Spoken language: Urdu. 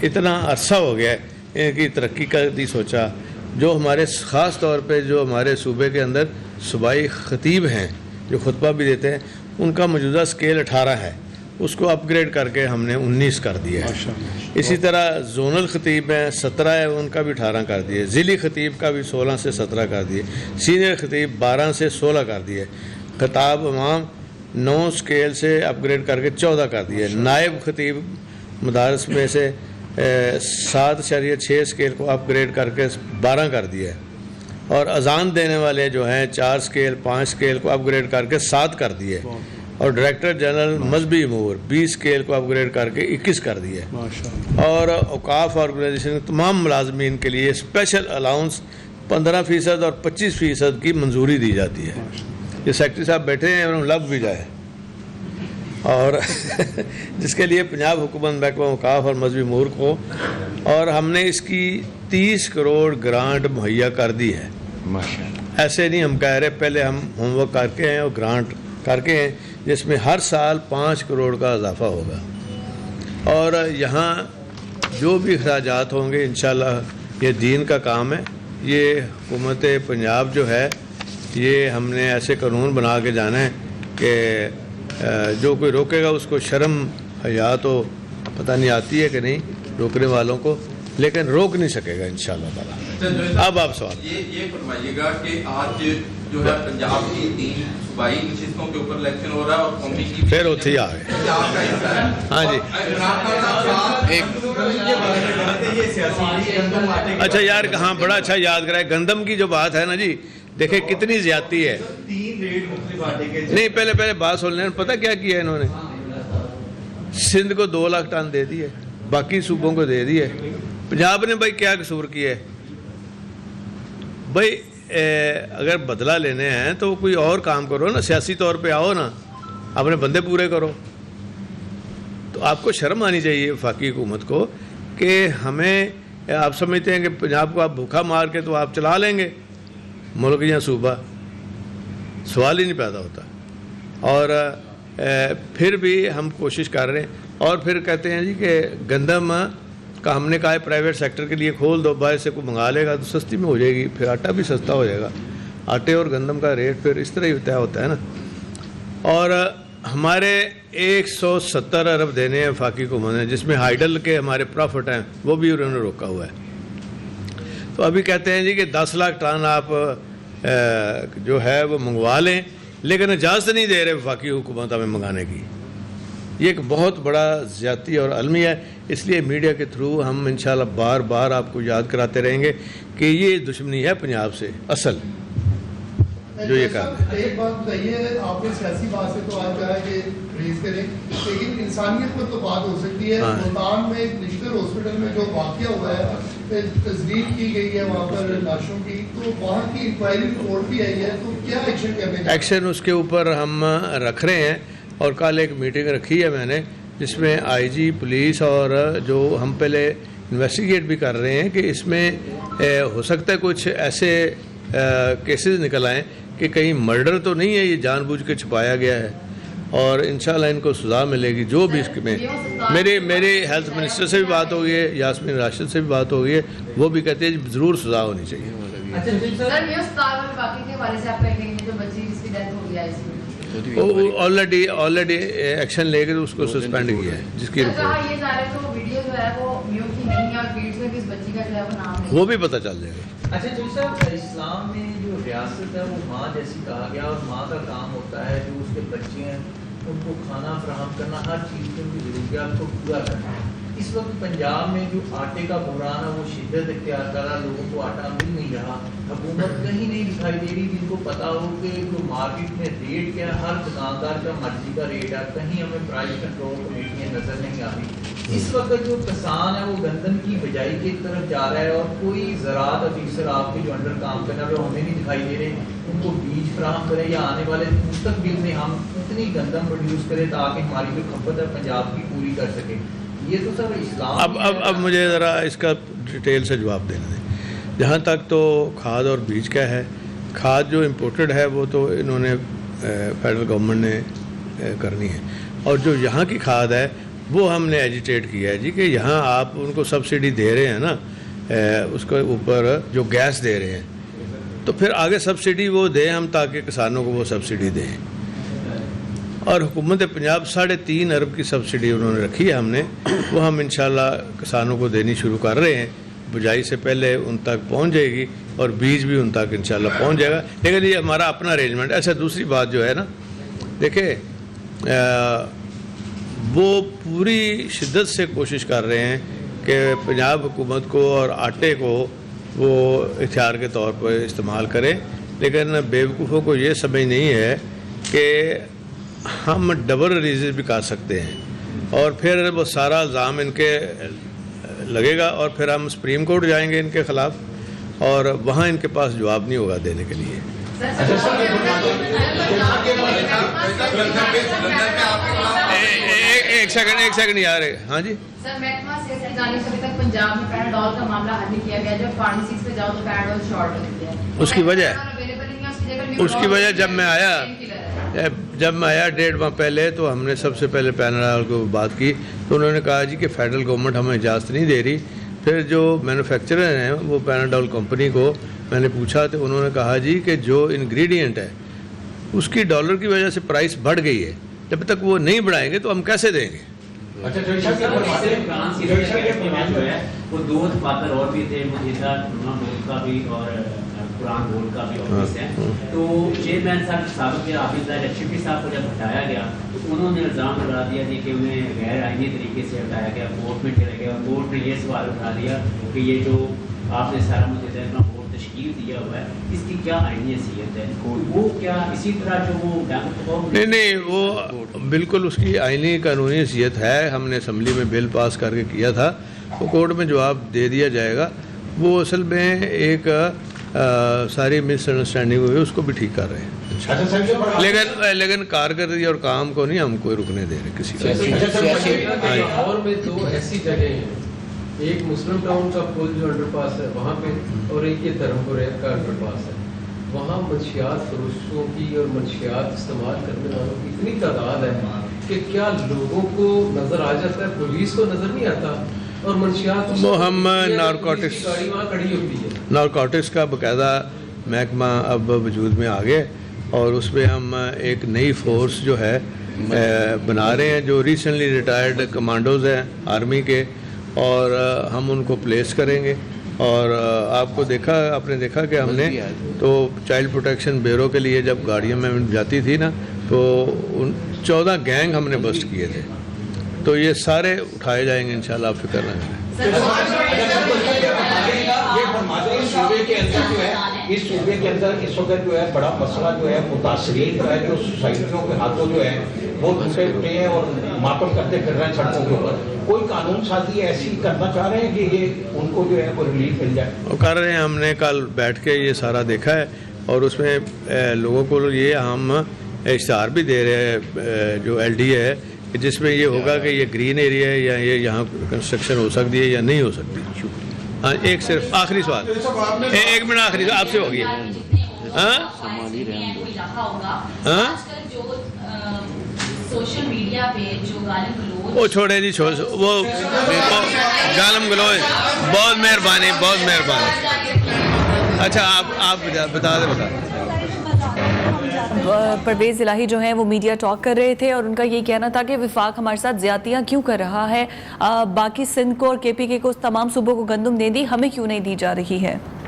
اتنا عرصہ ہو گیا ہے ان کی ترقی کا نہیں سوچا. جو ہمارے خاص طور پہ جو ہمارے صوبے کے اندر صوبائی خطیب ہیں جو خطبہ بھی دیتے ہیں, ان کا موجودہ اسکیل 18 ہے, اس کو اپ گریڈ کر کے ہم نے 19 کر دیا ہے. اسی طرح زونل خطیب ہیں 17 ہے, ان کا بھی 18 کر دیے. ضلعی خطیب کا بھی 16 سے 17 کر دیے. سینئر خطیب 12 سے 16 کر دیے. خطاب امام 9 اسکیل سے اپ گریڈ کر کے 14 کر دیے. نائب خطیب مدارس میں سے 7.6 اسکیل کو اپ گریڈ کر کے 12 کر دیا ہے. اور اذان دینے والے جو ہیں 4 اسکیل 5 اسکیل کو اپ گریڈ کر کے 7 کر دیے. اور ڈائریکٹر جنرل مذہبی امور 20 اسکیل کو اپ گریڈ کر کے 21 کر دیے. اور اوقاف آرگنائزیشن کے تمام ملازمین کے لیے اسپیشل الاؤنس 15% اور 25% کی منظوری دی جاتی ہے. یہ سیکرٹری صاحب بیٹھے ہیں, انہوں لگ بھی جائے. اور جس کے لیے پنجاب حکومت محکمہ اوقاف اور مذہبی امور کو, اور ہم نے اس کی 30 کروڑ گرانٹ مہیا کر دی ہے. ایسے نہیں ہم کہہ رہے, پہلے ہم ہوم ورک کر کے ہیں اور گرانٹ کر کے ہیں, جس میں ہر سال 5 کروڑ کا اضافہ ہوگا. اور یہاں جو بھی اخراجات ہوں گے انشاءاللہ یہ دین کا کام ہے. یہ حکومت پنجاب جو ہے یہ ہم نے ایسے قانون بنا کے جانا ہے کہ جو کوئی روکے گا اس کو شرم حیا تو پتہ نہیں آتی ہے کہ نہیں روکنے والوں کو, لیکن روک نہیں سکے گا انشاءاللہ تعالیٰ. اب آپ سوال یہ فرمائیے گا کہ آج جو ہے پنجاب کی 3 صوبائی نشستوں کے اوپر الیکشن ہو رہا ہے اور قومی کی پھر اتھے ہی آ گئے. ہاں جی اچھا یار, ہاں بڑا اچھا یاد کرائے. گندم کی جو بات ہے نا جی, دیکھیں کتنی زیادتی ہے. نہیں پہلے بات سن لیں. پتہ کیا کیا انہوں نے؟ سندھ کو 2 لاکھ ٹن دے دیے, باقی صوبوں کو دے دیے. پنجاب نے بھائی کیا قصور کیا ہے؟ بھائی اگر بدلہ لینے ہیں تو کوئی اور کام کرو نا, سیاسی طور پہ آؤ نا, اپنے بندے پورے کرو. تو آپ کو شرم آنی چاہیے وفاقی حکومت کو کہ ہمیں, آپ سمجھتے ہیں کہ پنجاب کو آپ بھوکا مار کے تو آپ چلا لیں گے ملک یا صوبہ, سوال ہی نہیں پیدا ہوتا. اور پھر بھی ہم کوشش کر رہے ہیں. اور پھر کہتے ہیں جی کہ گندم کا ہم نے کہا ہے پرائیویٹ سیکٹر کے لیے کھول دو, باہر سے کوئی منگا لے گا تو سستی میں ہو جائے گی, پھر آٹا بھی سستا ہو جائے گا. آٹے اور گندم کا ریٹ پھر اس طرح ہی طے ہوتا ہے نا. اور ہمارے 170 ارب دینے ہیں وفاقی حکومت نے, جس میں ہائیڈل کے ہمارے پرافٹ ہیں وہ بھی انہوں نے روکا ہوا ہے. تو ابھی کہتے ہیں جی کہ 10 لاکھ ٹن آپ جو ہے وہ منگوا لیں, لیکن اجازت نہیں دے رہے وفاقی حکومت ہمیں منگانے کی. یہ ایک بہت بڑا زیادتی اور المیہ ہے. اس لیے میڈیا کے تھرو ہم انشاءاللہ بار بار آپ کو یاد کراتے رہیں گے کہ یہ دشمنی ہے پنجاب سے اصل جو یہ کام ہے. ایک بات بتائیے, آپ نے سیاسی بات سے تو آج کہا کہ ریز کریں, لیکن انسانیت پر تو بات ہو سکتی ہے. ملتان میں ڈیجیٹل ہاسپٹل میں جو واقعہ ہوا ہے, تصدیق کی گئی ہے وہاں پر لاشوں کی, تو وہاں کی انکوائری رپورٹ بھی آئی ہے, تو کیا ایکشن کرنے کا؟ ایکشن اس کے اوپر ہم رکھ رہے ہیں. اور کل ایک میٹنگ رکھی ہے میں نے, جس میں آئی جی پولیس اور جو ہم پہلے انویسٹیگیٹ بھی کر رہے ہیں کہ اس میں ہو سکتا ہے کچھ ایسے کیسز نکل آئیں کہ کہیں مرڈر تو نہیں ہے, یہ جان بوجھ کے چھپایا گیا ہے. اور انشاءاللہ ان کو سزا ملے گی جو بھی اس میں. میری ہیلتھ منسٹر سے بھی بات ہو گئی ہے, یاسمین راشد سے بھی بات ہو گئی ہے, وہ بھی کہتے ہیں ضرور سزا ہونی چاہیے. آلریڈی ایکشن لے کے اس کو سسپینڈ کیا ہے, جس کی وہ بھی پتہ چل جائے گا. اچھا جی صاحب, اسلام میں جو ریاست ہے وہ ماں جیسی کہا گیا, اور ماں کا کام ہوتا ہے جو اس کے بچے ہیں ان کو کھانا فراہم کرنا, ہر چیز کی ان کی ضروریات کو پورا کرنا. اس وقت پنجاب میں جو آٹے کا بحران ہے وہ شدت اختیار کر رہا, لوگوں کو آٹا مل نہیں رہا, حکومت کہیں نہیں دکھائی دے رہی جن کو پتا ہو کہ جو مارکیٹ میں ریٹ کیا ہے, ہر دکاندار کا مرضی کا ریٹ ہے, کہیں ہمیں پرائز کنٹرول کمیٹیاں نظر نہیں آ رہی. اس وقت جو کسان ہے وہ گندم کی بجائی کی طرف جا رہا ہے, اور کوئی زراعت افیسر آپ کے جو انڈر کام کرنا وہ ہمیں نہیں دکھائی دے رہے ان کو بیج فراہم کرے, یا آنے والے مستقبل میں ہم اتنی گندم پروڈیوس کریں تاکہ ہماری جو کھپت ہے پنجاب کی پوری کر سکے. یہ تو سب اسلام. اب مجھے ذرا اس کا ڈیٹیل سے جواب دینا دیں. جہاں تک تو کھاد اور بیج کا ہے, کھاد جو امپورٹڈ ہے وہ تو انہوں نے فیڈرل گورنمنٹ نے کرنی ہے, اور جو یہاں کی کھاد ہے وہ ہم نے ایجیٹیٹ کیا ہے جی کہ یہاں آپ ان کو سبسڈی دے رہے ہیں نا اس کے اوپر جو گیس دے رہے ہیں، تو پھر آگے سبسڈی وہ دیں ہم تاکہ کسانوں کو وہ سبسڈی دیں. اور حکومت پنجاب 3.5 ارب کی سبسڈی انہوں نے رکھی ہے ہم نے، وہ ہم انشاءاللہ کسانوں کو دینی شروع کر رہے ہیں. بجائی سے پہلے ان تک پہنچ جائے گی اور بیج بھی ان تک انشاءاللہ پہنچ جائے گا. لیکن یہ ہمارا اپنا ارینجمنٹ. اچھا دوسری بات جو ہے نا، دیکھیں وہ پوری شدت سے کوشش کر رہے ہیں کہ پنجاب حکومت کو اور آٹے کو وہ ہتھیار کے طور پر استعمال کریں، لیکن بیوقوفوں کو یہ سمجھ نہیں ہے کہ ہم ڈبل ریلیز بھی کر سکتے ہیں اور پھر وہ سارا الزام ان کے لگے گا اور پھر ہم سپریم کورٹ جائیں گے ان کے خلاف اور وہاں ان کے پاس جواب نہیں ہوگا دینے کے لیے. ایک سیکنڈ یار. ہاں جی سر، محکمہ صحت کی جانب سے ابھی تک پنجاب میں پیناڈول کا معاملہ حل نہیں کیا گیا. جب فارمیسیز پہ جاؤ تو پیناڈول شارٹ ہوتی ہے. اس کی وجہ جب میں آیا 1.5 ماہ پہلے تو ہم نے سب سے پہلے پیناڈول کو بات کی تو انہوں نے کہا جی کہ فیڈرل گورنمنٹ ہمیں اجازت نہیں دے رہی. پھر جو مینوفیکچرر ہیں وہ پیناڈول کمپنی کو میں نے پوچھا تو انہوں نے کہا جی کہ جو انگریڈینٹ ہے اس کی ڈالر کی وجہ سے پرائس بڑھ گئی ہے، جب تک وہ نہیں بڑھائیں گے تو ہم کیسے دیں گے. وہ 2 اتفاقر اور بھی تھے، مجھے کا بھی اور قرآن گولڈ کا بھی آفس ہے. تو چیئرمین صاحب سابق حافظ شفیع صاحب کو جب ہٹایا گیا تو انہوں نے الزام لگا دیا جی کہ انہیں غیر آئینی طریقے سے ہٹایا گیا، کورٹ میں چلے گئے اور کورٹ نے یہ سوال اٹھا دیا کہ یہ جو آپ نے سارا مجھے اپنا بورڈ تشکیل دیا ہوا ہے اس کی کیا آئینی حیثیت ہے؟ وہ کیا اسی طرح جو وہ نہیں وہ بالکل اس کی آئینی قانونی حیثیت ہے. ہم نے اسمبلی میں بل پاس کر کے کیا تھا، وہ کورٹ میں جواب دے دیا جائے گا. وہ اصل میں ایک ساری مس انڈرسٹینڈنگ ہوئی اس کو بھی ٹھیک کر رہے ہیں، لیکن کارکردگی اور کام کو نہیں ہم کوئی رکنے دے رہے کسی کا. اور میں 2 ایسی جگہیں ہیں، ایک مسلم ٹاؤن کا پل جو انڈر پاس ہے وہاں پہ، اور ایک یہ دھرمپور کا انڈر پاس ہے. وہاں منشیات فروشوں کی اور منشیات استعمال کرنے والوں کی اتنی تعداد ہے کہ کیا لوگوں کو نظر آ جاتا ہے، پولیس کو نظر نہیں آتا. اور منشیات وہ ہم نارکوٹکس کا باقاعدہ محکمہ اب وجود میں آ گئے اور اس میں ہم ایک نئی فورس جو ہے بنا رہے ہیں جو ریسنٹلی ریٹائرڈ کمانڈوز ہیں آرمی کے، اور ہم ان کو پلیس کریں گے. اور آپ نے دیکھا کہ ہم نے تو چائلڈ پروٹیکشن بیورو کے لیے جب گاڑیوں میں جاتی تھی نا تو 14 گینگ ہم نے بسٹ کیے تھے. تو یہ سارے اٹھائے جائیں گے انشاءاللہ، آپ فکر نہ کریں. اس صوبے کے اندر اس وقت جو ہے بڑا مسئلہ جو ہے متاثرین جو ہے جو سوسائٹیوں کے ہاتھوں جو ہے وہ ٹوٹے اٹھے ہیں اور ماتم کرتے پھر رہے ہیں سڑکوں کے اوپر. کوئی قانون سازی ایسی کرنا چاہ رہے ہیں کہ یہ ان کو جو ہے کوئی ریلیف مل جائے؟ وہ کر رہے ہیں. ہم نے کل بیٹھ کے یہ سارا دیکھا ہے اور اس میں لوگوں کو یہ ہم اشتہار بھی دے رہے ہیں جو LD ہے جس میں یہ ہوگا کہ یہ گرین ایریا ہے یا یہ یہاں کنسٹرکشن ہو سکتی ہے یا نہیں ہو سکتی. ہاں ایک صرف آخری سوال، 1 منٹ آخری آپ سے ہوگی. سوشل میڈیا پہ جو گالم گلوچ، وہ چھوڑے جی وہ گالم گلوچ. بہت مہربانی، بہت مہربانی. اچھا آپ بتا دیں. پرویز الہی جو ہیں وہ میڈیا ٹاک کر رہے تھے اور ان کا یہ کہنا تھا کہ وفاق ہمارے ساتھ زیادتیاں کیوں کر رہا ہے، باقی سندھ کو اور KPK کو تمام صوبوں کو گندم دے دی، ہمیں کیوں نہیں دی جا رہی ہے.